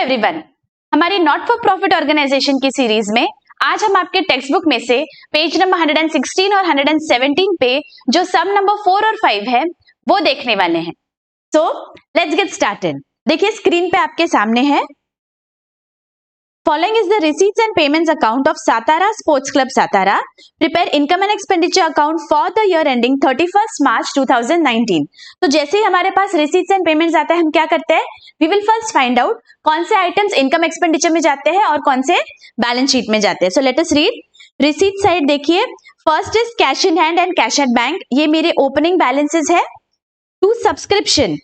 Everyone, हमारी not for profit organisation की series में आज हम आपके टेक्स्ट बुक में से पेज नंबर 116 और 117 पे जो सम नंबर 4 और 5 है वो देखने वाले हैं। So let's get started. देखिए स्क्रीन पे आपके सामने है, Following is the receipts and payments account of Satara Sports Club Satara. Prepare income and expenditure account for the year ending 31st March 2019. तो जैसे ही हमारे पास receipts and payments आता है हम क्या करते हैं? We will first find out कौन से items income expenditure में जाते हैं और कौन से balance sheet में जाते हैं. So let us read. Receipt side देखिए, first is cash in hand and cash at bank. ये मेरे opening balances है. To subscription.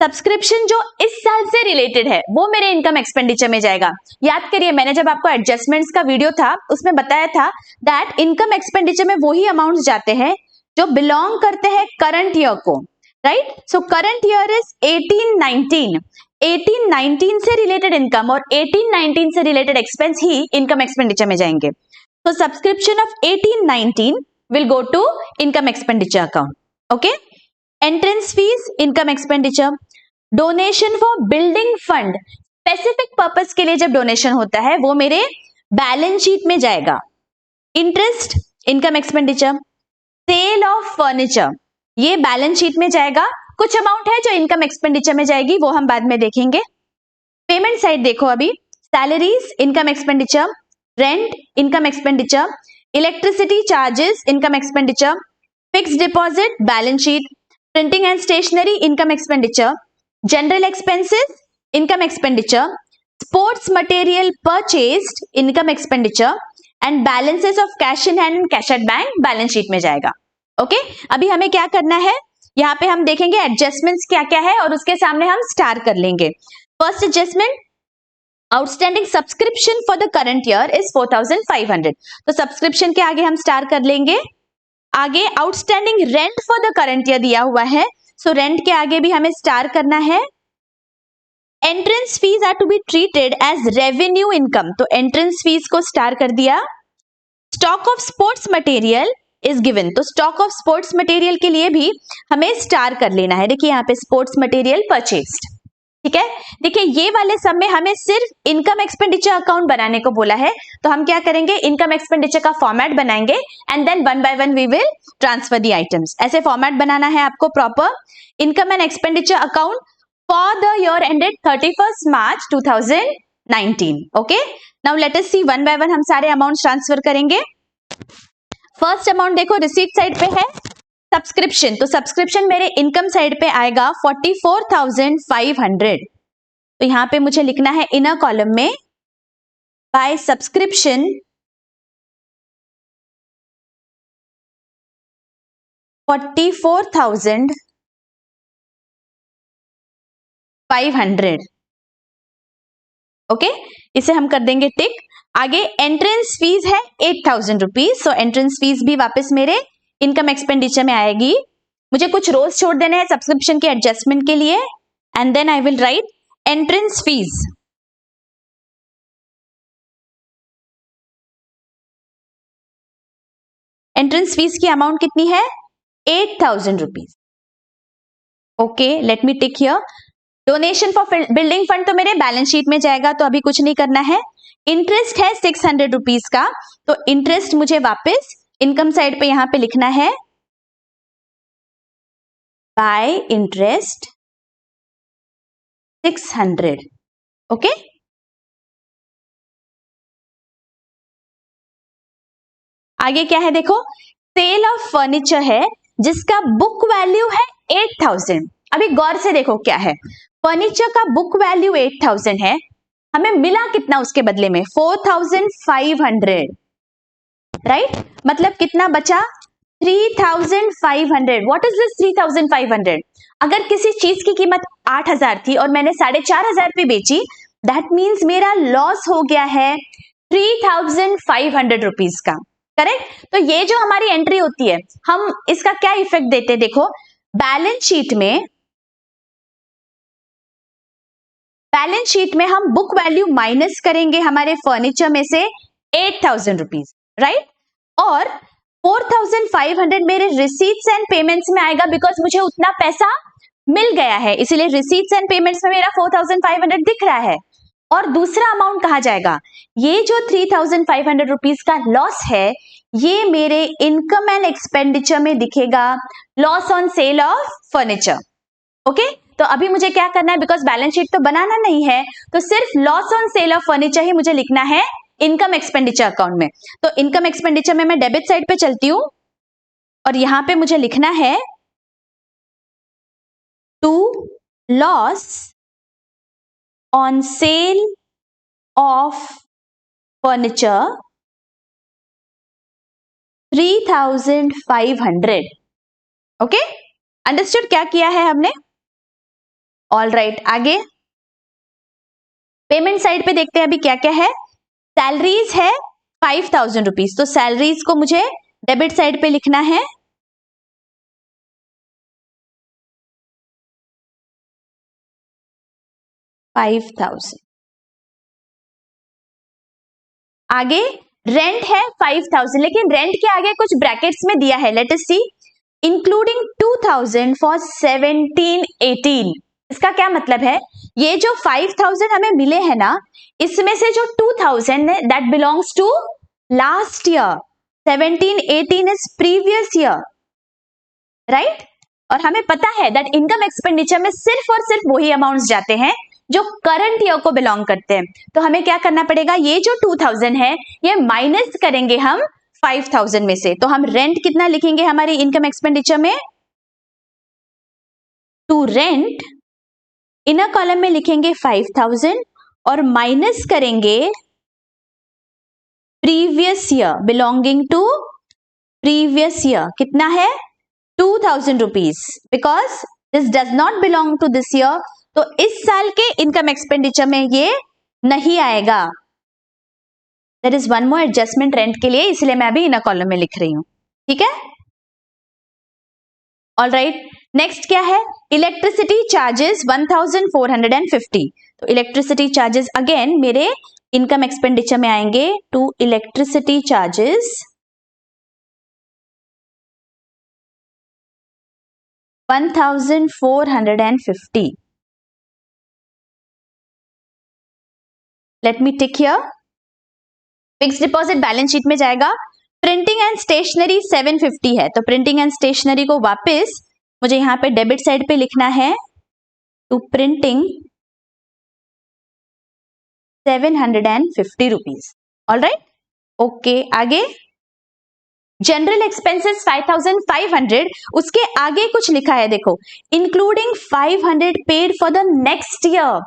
सब्सक्रिप्शन जो इस साल से रिलेटेड है वो मेरे इनकम एक्सपेंडिचर में जाएगा। याद करिए मैंने जब आपको एडजस्टमेंट्स का वीडियो था उसमें बताया था दैट इनकम एक्सपेंडिचर में वही अमाउंट्स जाते हैं जो बिलोंग करते हैं करंट ईयर को, right. So current year is 18-19 से रिलेटेड इनकम और 18-19 से रिलेटेड एक्सपेंस ही इनकम एक्सपेंडिचर में जाएंगे। तो subscription of 18-19 will go to income expenditure account. Okay, entrance fees income expenditure, donation for building fund specific purpose के लिए जब डोनेशन होता है वो मेरे बैलेंस शीट में जाएगा। Interest income expenditure, sale of furniture ये बैलेंस शीट में जाएगा। कुछ अमाउंट है जो इनकम एक्सपेंडिचर में जाएगी वो हम बाद में देखेंगे। पेमेंट साइड देखो, अभी salaries income expenditure, rent income expenditure, electricity charges income expenditure, fixed deposit balance sheet, printing and stationery income expenditure, general expenses income expenditure, sports material purchased income expenditure and balances of cash in hand and cash at bank balance sheet में जाएगा। Okay, अभी हमें क्या करना है, यहाँ पे हम देखेंगे एडजस्टमेंट्स क्या क्या है और उसके सामने हम स्टार कर लेंगे। First adjustment, outstanding subscription for the current year is 4500। तो सब्सक्रिप्शन के आगे हम स्टार कर लेंगे। आगे outstanding rent for the current year दिया हुआ है, सो रेंट के आगे भी हमें स्टार करना है। Entrance fees are to be treated as revenue income, तो एंट्रेंस फीस को स्टार कर दिया। Stock of sports material is given, तो स्टॉक ऑफ स्पोर्ट्स मटेरियल के लिए भी हमें स्टार कर लेना है। देखिए यहाँ पे स्पोर्ट्स मटेरियल परचेज्ड, ठीक है। देखिए ये वाले सब में हमें सिर्फ इनकम एक्सपेंडिचर अकाउंट बनाने को बोला है, तो हम क्या करेंगे, इनकम एक्सपेंडिचर का फॉर्मेट बनाएंगे and then one by one we will transfer the items. ऐसे फॉर्मेट बनाना है आपको proper. Income and expenditure account for the year ended 31st March 2019। Okay, now let us see one by one हम सारे amount transfer करेंगे। First amount देखो receipt side पे है सब्सक्रिप्शन, तो सब्सक्रिप्शन मेरे इनकम साइड पे आएगा 44,500। तो यहां पे मुझे लिखना है इनर कॉलम में बाय सब्सक्रिप्शन 44,500। ओके, इसे हम कर देंगे टिक। आगे एंट्रेंस फीस है 8,000 रुपीज, सो एंट्रेंस फीस भी वापस मेरे इनकम एक्सपेंडिचर में आएगी। मुझे कुछ रोज छोड़ देने हैं सब्सक्रिप्शन के एडजस्टमेंट के लिए and then I will write entrance fees. Entrance fees की अमाउंट कितनी है, 8,000 rupees. Okay, let me tick here. Donation for building fund तो मेरे बैलेंस शीट में जाएगा, तो अभी कुछ नहीं करना है। इंटरेस्ट है 600 रुपीज का, तो इंटरेस्ट मुझे वापस इनकम साइड पे यहां पे लिखना है बाय इंटरेस्ट 600। ओके, आगे क्या है देखो, सेल ऑफ फर्नीचर है जिसका बुक वैल्यू है 8,000। अभी गौर से देखो क्या है, फर्नीचर का बुक वैल्यू 8,000 है, हमें मिला कितना उसके बदले में 4,500, राइट। मतलब कितना बचा 3,500। What is this 3,500? अगर किसी चीज की कीमत 8,000 थी और मैंने 4,500 पे बेची, दैट मीन्स मेरा लॉस हो गया है 3,500 रुपीज का, करेक्ट। तो ये जो हमारी एंट्री होती है हम इसका क्या इफेक्ट देते हैं, देखो बैलेंस शीट में हम बुक वैल्यू माइनस करेंगे हमारे फर्नीचर में से 8,000 रुपीज, राइट। और 4,500 मेरे रिसीट्स एंड पेमेंट्स में आएगा बिकॉज मुझे उतना पैसा मिल गया है, इसीलिए रिसीट्स एंड पेमेंट्स में मेरा 4,500 दिख रहा है। और दूसरा अमाउंट कहा जाएगा, ये जो 3,500 रुपीज का लॉस है ये मेरे इनकम एंड एक्सपेंडिचर में दिखेगा, loss on sale of furniture. Okay, तो अभी मुझे क्या करना है, बिकॉज बैलेंस शीट तो बनाना नहीं है, तो सिर्फ loss on sale of furniture ही मुझे लिखना है इनकम एक्सपेंडिचर अकाउंट में। तो इनकम एक्सपेंडिचर में मैं डेबिट साइड पे चलती हूं और यहां पे मुझे लिखना है to loss on sale of furniture 3,500। Okay, understood क्या किया है हमने? ऑल राइट, आगे पेमेंट साइड पे देखते हैं अभी क्या क्या है। सैलरीज है 5,000 रुपीज, तो सैलरीज को मुझे डेबिट साइड पे लिखना है $5,000। आगे रेंट है 5,000, लेकिन रेंट के आगे कुछ ब्रैकेट्स में दिया है, let us see, including 2,000 for 17-18। इसका क्या मतलब है, ये जो 5,000 हमें मिले हैं ना, इसमें से जो 2,000 है that belongs to last year, 17-18 is previous year, right. और हमें पता है दैट इनकम एक्सपेंडिचर में सिर्फ और सिर्फ वही अमाउंट्स जाते हैं जो करंट ईयर को बिलोंग करते हैं। तो हमें क्या करना पड़ेगा, ये जो 2,000 है ये माइनस करेंगे हम 5,000 में से। तो हम रेंट कितना लिखेंगे हमारी इनकम एक्सपेंडिचर में, टू रेंट इनर कॉलम में लिखेंगे 5,000 और माइनस करेंगे previous year, belonging to previous year, कितना है 2,000 rupees, because this does not belong to this year, तो इस साल के इनकम एक्सपेंडिचर में ये नहीं आएगा। There is one more adjustment rent के लिए, इसलिए मैं अभी इनर कॉलम में लिख रही हूं, ठीक है। ऑल राइट, नेक्स्ट क्या है, इलेक्ट्रिसिटी चार्जेस 1,450। तो इलेक्ट्रिसिटी चार्जेस अगेन मेरे इनकम एक्सपेंडिचर में आएंगे, to electricity charges 1,450। Let me tick here, fix deposit balance sheet में जाएगा। प्रिंटिंग एंड स्टेशनरी 750 है, तो प्रिंटिंग एंड स्टेशनरी को वापस मुझे यहां पे डेबिट साइड पे लिखना है, to printing 750 rupees. All right, okay, आगे जनरल एक्सपेंसेस 5,500, उसके आगे कुछ लिखा है देखो, including 500 paid for the next year.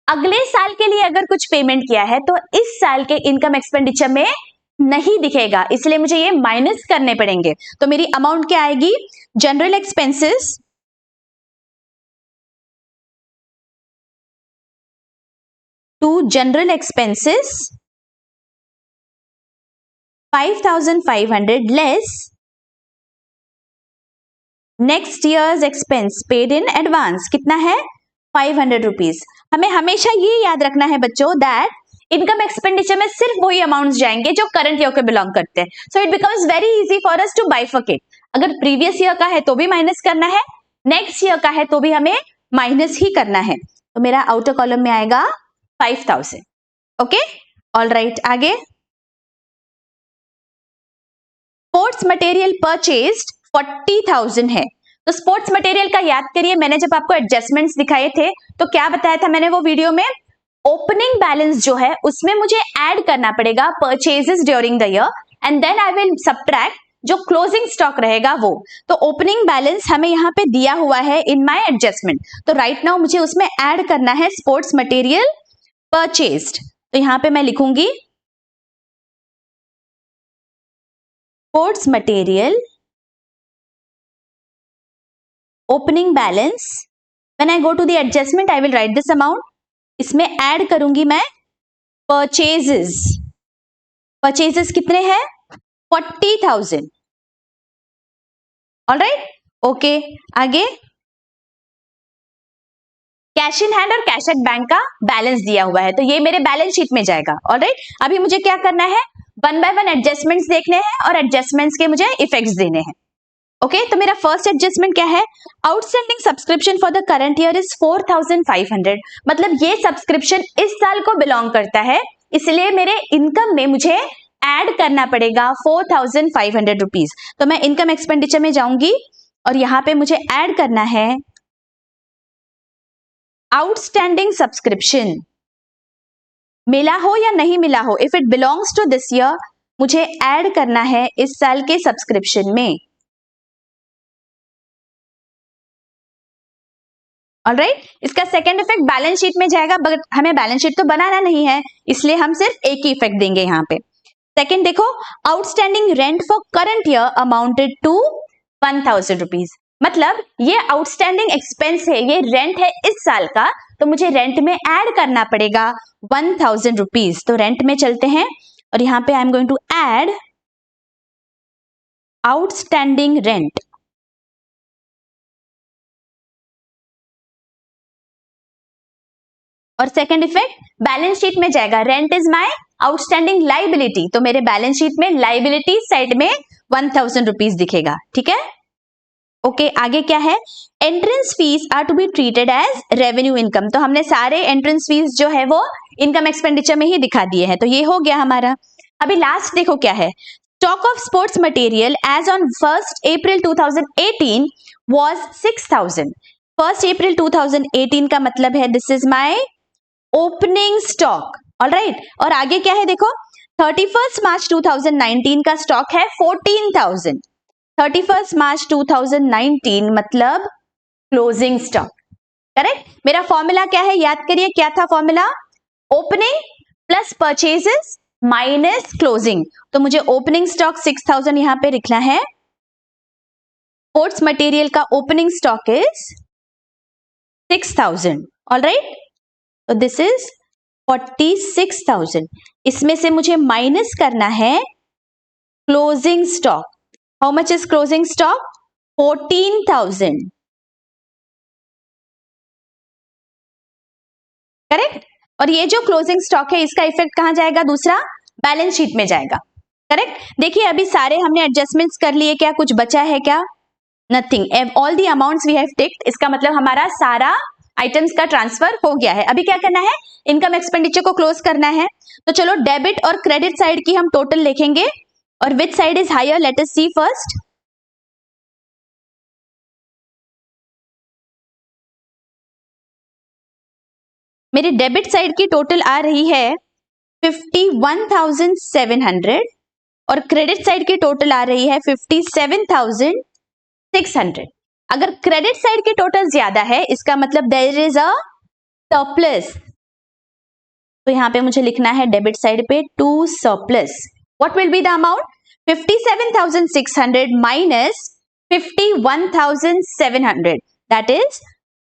अगले साल के लिए अगर कुछ पेमेंट किया है तो इस साल के इनकम एक्सपेंडिचर में नहीं दिखेगा, इसलिए मुझे ये माइनस करने पड़ेंगे। तो मेरी अमाउंट क्या आएगी, general expenses to general expenses 5,500 less next years expense paid in advance, कितना है 500 रुपीज। हमें हमेशा ये याद रखना है बच्चों दैट इनकम एक्सपेंडिचर में सिर्फ वही अमाउंट्स जाएंगे जो करंट ईयर को बिलोंग करते हैं। So it becomes very easy for us to bifurcate. अगर प्रीवियस ईयर का है तो भी माइनस करना है, नेक्स्ट ईयर का है तो भी हमें माइनस ही करना है। तो मेरा आउटर कॉलम में आएगा 5,000। ओके, ऑल राइट, आगे स्पोर्ट्स मटेरियल परचेज्ड 40,000 है। तो स्पोर्ट्स मटेरियल का याद करिए, मैंने जब आपको एडजस्टमेंट्स दिखाए थे तो क्या बताया था मैंने वो वीडियो में, ओपनिंग बैलेंस जो है उसमें मुझे ऐड करना पड़ेगा purchases during the year and then I will subtract जो क्लोजिंग स्टॉक रहेगा वो। तो ओपनिंग बैलेंस हमें यहाँ पे दिया हुआ है इन माय एडजस्टमेंट, तो राइट नाउ मुझे उसमें ऐड करना है स्पोर्ट्स मटेरियल परचेज्ड। तो यहाँ पे मैं लिखूंगी sports material opening balance, when I go to the adjustment I will write this amount, इसमें ऐड करूंगी मैं परचेजेस। परचेजेस कितने हैं 40,000। ऑल राइट, ओके, आगे कैश इन हैंड और कैश एट बैंक का बैलेंस दिया हुआ है, तो ये मेरे बैलेंस शीट में जाएगा। ऑल राइट, अभी मुझे क्या करना है, वन बाय वन एडजस्टमेंट्स देखने हैं और एडजस्टमेंट्स के मुझे इफेक्ट्स देने हैं। ओके तो मेरा फर्स्ट एडजस्टमेंट क्या है, outstanding subscription for the current year is 4500, मतलब ये सब्सक्रिप्शन इस साल को बिलोंग करता है, इसलिए मेरे इनकम में मुझे ऐड करना पड़ेगा 4500 रुपीज। तो मैं इनकम एक्सपेंडिचर में जाऊंगी और यहां पे मुझे ऐड करना है आउटस्टैंडिंग सब्सक्रिप्शन, मिला हो या नहीं मिला हो, if it belongs to this year, मुझे ऐड करना है इस साल के सब्सक्रिप्शन में। ऑलराइट, इसका सेकंड इफेक्ट बैलेंस शीट में जाएगा, बट हमें बैलेंस शीट तो बनाना नहीं है, इसलिए हम सिर्फ एक ही इफेक्ट देंगे यहाँ पे। सेकंड देखो, outstanding rent for current year amounted to 1000 rupees, मतलब ये आउटस्टैंडिंग एक्सपेंस है, ये रेंट है इस साल का, तो मुझे रेंट में ऐड करना पड़ेगा 1000 रुपीज। तो रेंट में चलते हैं और यहाँ पे I am going to add outstanding rent. और सेकंड इफेक्ट बैलेंस शीट में जाएगा, rent is my outstanding liability, तो मेरे बैलेंस शीट में लाइबिलिटी साइड में 1000 रुपीज दिखेगा। ठीक है, ओके आगे क्या है, entrance fees are to be treated as revenue income, तो हमने सारे एंट्रेंस फीस जो है वो इनकम एक्सपेंडिचर में ही दिखा दिए हैं, तो ये हो गया हमारा। अभी लास्ट देखो क्या है, stock of sports material as on 1 April 2018 was 6000। 1 अप्रैल 2018 का मतलब है this is my opening stock. Alright, और आगे क्या है देखो, 31 मार्च 2019 का स्टॉक है 14000। 31 मार्च 2019 मतलब क्लोजिंग स्टॉक। करेक्ट, मेरा फॉर्मूला क्या है, याद करिए क्या था formula, opening plus purchases minus closing, तो मुझे ओपनिंग स्टॉक 6000 यहां पे लिखना है, स्पोर्ट्स मटेरियल का ओपनिंग स्टॉक इज 6000। ऑलराइट, तो दिस इज 46,000, इसमें से मुझे माइनस करना है closing stock. How much is closing stock, 14,000। Correct, और ये जो क्लोजिंग स्टॉक है इसका इफेक्ट कहां जाएगा, दूसरा बैलेंस शीट में जाएगा। करेक्ट, देखिए अभी सारे हमने एडजस्टमेंट्स कर लिए, क्या कुछ बचा है क्या, nothing, all the amounts we have ticked, इसका मतलब हमारा सारा आइटम्स का ट्रांसफर हो गया है। अभी क्या करना है, इनकम एक्सपेंडिचर को क्लोज करना है, तो चलो डेबिट और क्रेडिट साइड की हम टोटल लिखेंगे, और which side is higher, let us see first. मेरी डेबिट साइड की टोटल आ रही है 51,700 और क्रेडिट साइड की टोटल आ रही है 57,600। अगर क्रेडिट साइड की टोटल ज्यादा है इसका मतलब देयर इज अ सरप्लस, तो यहां पे मुझे लिखना है डेबिट साइड पे to surplus. What will be the amount, 57,600 minus 51,700, that is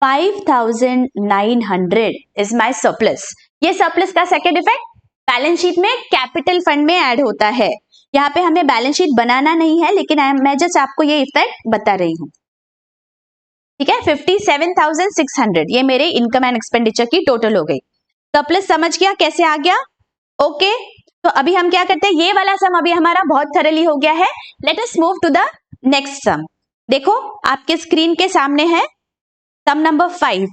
5,900 is my surplus. ये सरप्लस का सेकेंड इफेक्ट बैलेंस शीट में कैपिटल फंड में ऐड होता है, यहाँ पे हमें बैलेंस शीट बनाना नहीं है, लेकिन मैं जस्ट आपको ये इफेक्ट बता रही हूं। ठीक है, 57,600 ये मेरे इनकम एंड एक्सपेंडिचर की टोटल हो गई। सरप्लस समझ गया कैसे आ गया, ओके तो अभी हम क्या करते हैं, ये वाला सम अभी हमारा बहुत थरली हो गया है, let us move to the next sum. देखो आपके स्क्रीन के सामने है सम नंबर 5,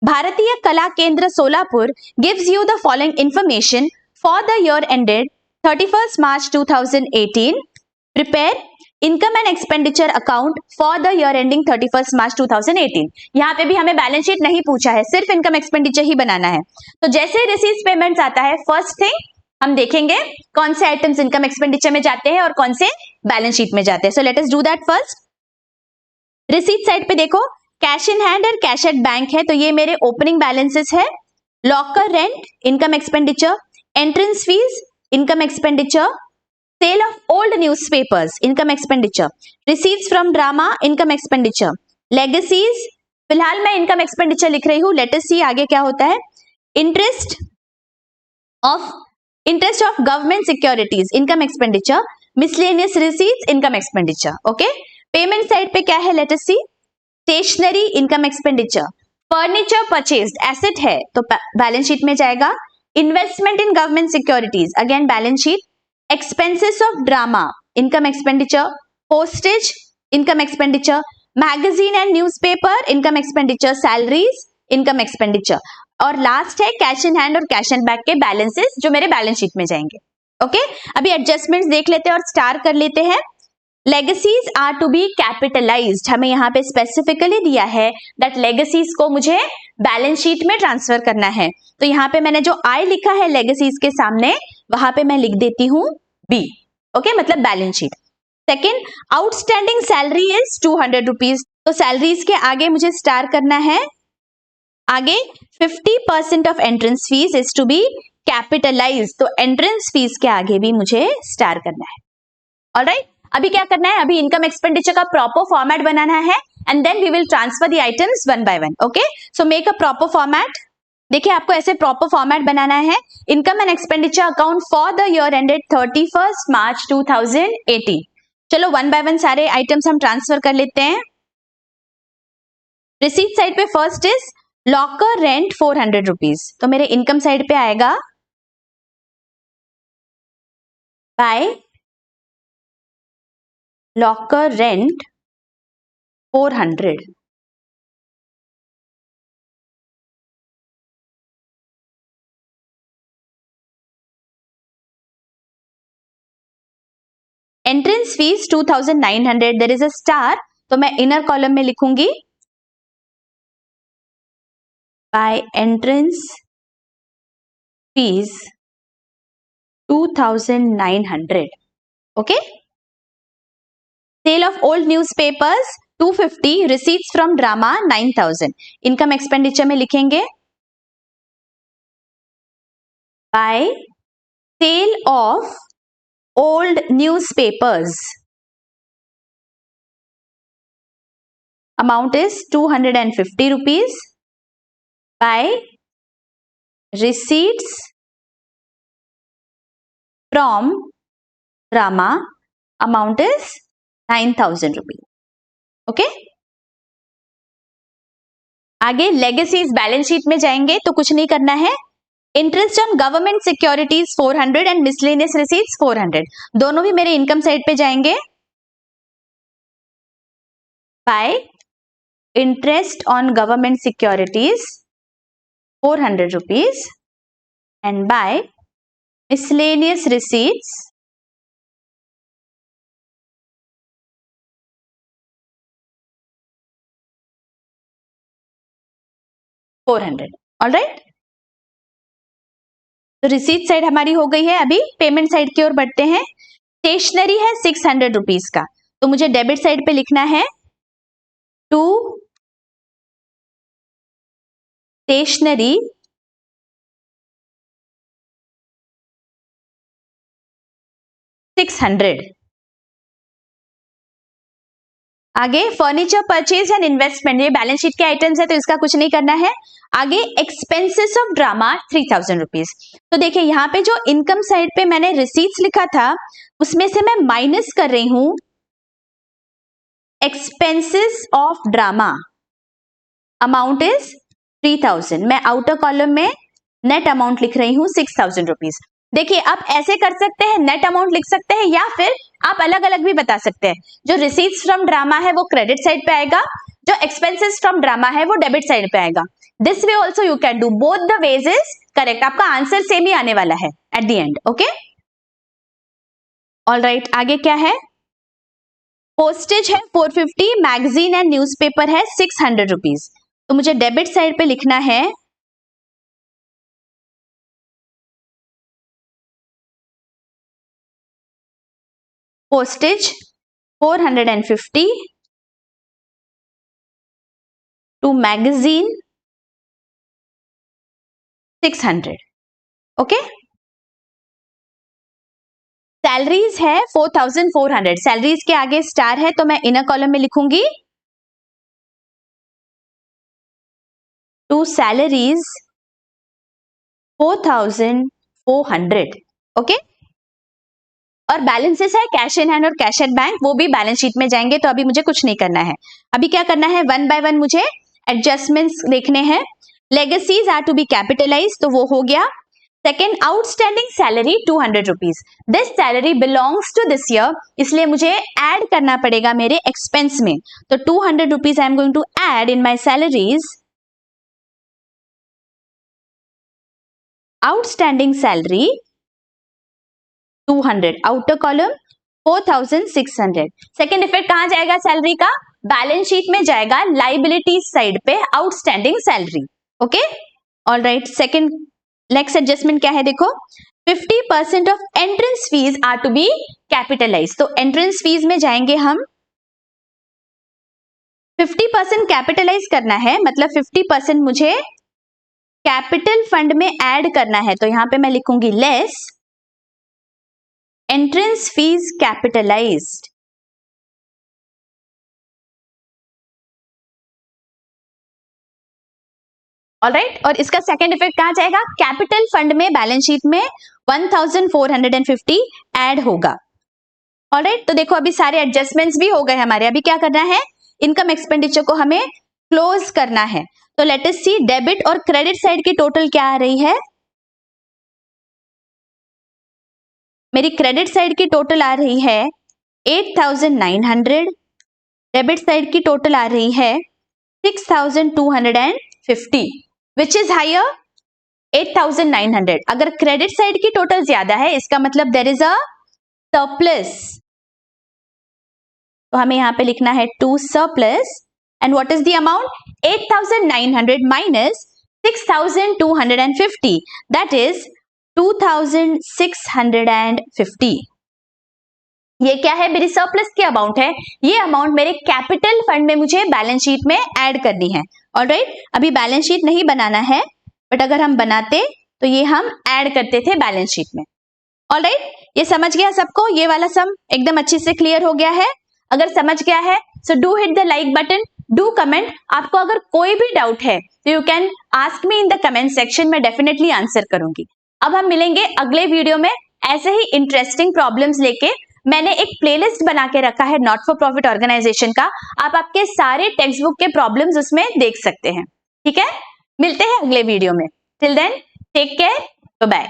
भारतीय कला केंद्र Solapur gives you the following information for the year ended 31 March 2018, prepare income and expenditure account for the year ending 31 March 2018। यहाँ पे भी हमें बैलेंस शीट नहीं पूछा है, सिर्फ इनकम एक्सपेंडिचर ही बनाना है। तो जैसे रिसीव्स पेमेंट्स आता है, फर्स्ट थिंग हम देखेंगे कौन से आइटम्स इनकम एक्सपेंडिचर में जाते हैं और कौन से बैलेंस शीट में जाते हैं। So let us do that first. Receipt side पे देखो कैश इन हैंड और कैश एट बैंक है, तो ये मेरे ओपनिंग बैलेंसेस है। Locker rent income expenditure, entrance fees income expenditure, sale of old newspapers income expenditure, receipts from drama income expenditure, legacies फिलहाल मैं इनकम एक्सपेंडिचर लिख रही हूं, लेट अस सी आगे क्या होता है। Interest of government securities income expenditure, miscellaneous receipts income expenditure. Okay, payment side पे क्या है, let us see. Stationery income expenditure, furniture purchased asset है तो बैलेंस शीट में जाएगा। Investment in government securities again balance sheet. Expenses of drama income expenditure, postage income expenditure, magazine and newspaper, income expenditure, salaries, income expenditure, और last है cash in hand और cash and bank के balances जो मेरे balance sheet में जाएंगे। Okay, अभी adjustments देख लेते हैं और स्टार कर लेते हैं। Legacies are to be capitalized, हमें यहाँ पे स्पेसिफिकली दिया है दैट लेगेसीज को मुझे बैलेंस शीट में ट्रांसफर करना है, तो यहाँ पे मैंने जो आई लिखा है लेगेसीज के सामने वहां पे मैं लिख देती हूँ बी। ओके, मतलब balance sheet. Second, outstanding salary is 200 rupees, तो सैलरीज के आगे मुझे स्टार करना है। आगे 50% of entrance fees is to be capitalize, तो एंट्रेंस फीस के आगे भी मुझे स्टार करना है। ऑलराइट, अभी क्या करना है, अभी इनकम एक्सपेंडिचर का प्रॉपर फॉर्मेट बनाना है and then we will transfer the items one by one. Okay, so make a proper format. देखिए आपको ऐसे प्रॉपर फॉर्मेट बनाना है। Income and expenditure account for the year ended 31 March 2018। चलो one by one सारे items हम transfer कर लेते हैं। रिसीट साइड पे first is locker rent 400 rupees, तो मेरे इनकम साइड पे आएगा by locker rent 400। Entrance fees 2900, there is a star, तो मैं इनर कॉलम में लिखूंगी by entrance fees 2900। Okay, sale of old newspapers 250, receipts from drama 9000। Income expenditure में लिखेंगे by sale of old newspapers, amount is 250 rupees, by receipts from drama, amount is 9000 rupees. Okay, आगे legacies balance sheet में जाएंगे तो कुछ नहीं करना है। Interest on government securities 400 and miscellaneous receipts 400, दोनों भी मेरे इनकम साइड पे जाएंगे bye interest on government securities 400 rupees and by miscellaneous receipts 400। Alright, तो रिसीट साइड हमारी हो गई है। अभी पेमेंट साइड की ओर बढ़ते हैं। स्टेशनरी है 600 रुपीज का, तो मुझे डेबिट साइड पे लिखना है टू स्टेशनरी 600। आगे फर्नीचर परचेज एंड इन्वेस्टमेंट, ये बैलेंस शीट के आइटम्स है तो इसका कुछ नहीं करना है। आगे एक्सपेंसेस ऑफ ड्रामा 3000 रुपीज, तो देखिए यहाँ पे जो इनकम साइड पे मैंने रिसीट्स लिखा था उसमें से मैं माइनस कर रही हूं expenses of drama, amount is 3000। मैं आउटर कॉलम में नेट अमाउंट लिख रही हूं 6000 रुपीज। देखिए आप ऐसे कर सकते हैं, नेट अमाउंट लिख सकते हैं या फिर आप अलग अलग भी बता सकते हैं। जो रिसीट्स फ्रॉम ड्रामा है वो क्रेडिट साइड पे आएगा, जो एक्सपेंसेस फ्रॉम ड्रामा है वो डेबिट साइड पे आएगा। This way also you can do, both the ways is correct, आपका आंसर सेम ही आने वाला है at the end. Okay, alright, आगे क्या है, पोस्टेज है 450, मैगजीन एंड न्यूज़पेपर है 600 रुपीज, तो मुझे डेबिट साइड पे लिखना है postage 450 to magazine 600। Okay, salaries है 4400, सैलरीज के आगे स्टार है तो मैं इनर कॉलम में लिखूंगी टू सैलरीज 4400। ओके, और बैलेंसेस है कैश इन हैंड और कैश एट बैंक, वो भी बैलेंस शीट में जाएंगे, तो अभी मुझे कुछ नहीं करना है। अभी क्या करना है, वन बाय वन मुझे एडजस्टमेंट्स देखने हैं। Legacies are to be capitalize, तो वो हो गया। Second, outstanding salary 200 rupees. This salary belongs to this year, इसलिए मुझे ऐड करना पड़ेगा मेरे एक्सपेंस में. तो 200 rupees I am going to add in my salaries. Outstanding salary 200, outer column 4600. Second effect कहां जाएगा सैलरी का? बैलेंस शीट में जाएगा, लाइबिलिटी साइड पे outstanding salary. Okay, all right. Second next adjustment क्या है देखो, 50% of entrance fees are to be capitalize. तो एंट्रेंस फीस में जाएंगे हम, 50% कैपिटलाइज करना है, मतलब 50% मुझे कैपिटल फंड में ऐड करना है. तो यहां पे मैं लिखूंगी less entrance fees capitalised. Alright, और इसका सेकेंड इफेक्ट कहां जाएगा? कैपिटल फंड में बैलेंस शीट में 1450 ऐड होगा. ऑलराइट, तो देखो अभी सारे एडजस्टमेंट्स भी हो गए हमारे. अभी क्या करना है? इनकम एक्सपेंडिचर को हमें क्लोज करना है. तो लेट अस सी डेबिट और क्रेडिट साइड की टोटल क्या आ रही है. मेरी क्रेडिट साइड की टोटल आ रही है 8900, डेबिट साइड की टोटल आ रही है 6250. Which is higher? 8900. अगर क्रेडिट साइड की टोटल ज्यादा है, इसका मतलब देयर इज अ सरप्लस. तो हमें यहां पे लिखना है to surplus. And what is the amount? 8900 minus 6250, that is 2650. ये क्या है? मेरी सरप्लस की अमाउंट है. ये अमाउंट मेरे कैपिटल फंड में मुझे बैलेंस शीट में ऐड करनी है. ऑलराइट, अभी बैलेंस शीट नहीं बनाना है, बट अगर हम बनाते तो ये हम ऐड करते थे बैलेंस शीट में. ऑलराइट, ये समझ गया सबको? ये वाला सम एकदम अच्छे से क्लियर हो गया है. अगर समझ गया है so do hit the like button, do comment. आपको अगर कोई भी डाउट है तो you can ask me in the comment section, में डेफिनेटली आंसर करूंगी. अब हम मिलेंगे अगले वीडियो में ऐसे ही इंटरेस्टिंग प्रॉब्लम्स लेके. मैंने एक प्लेलिस्ट बना के रखा है नॉट फॉर प्रॉफिट ऑर्गेनाइजेशन का, आप आपके सारे टेक्स्ट बुक के प्रॉब्लम्स उसमें देख सकते हैं. ठीक है, मिलते हैं अगले वीडियो में. Till then take care, bye bye.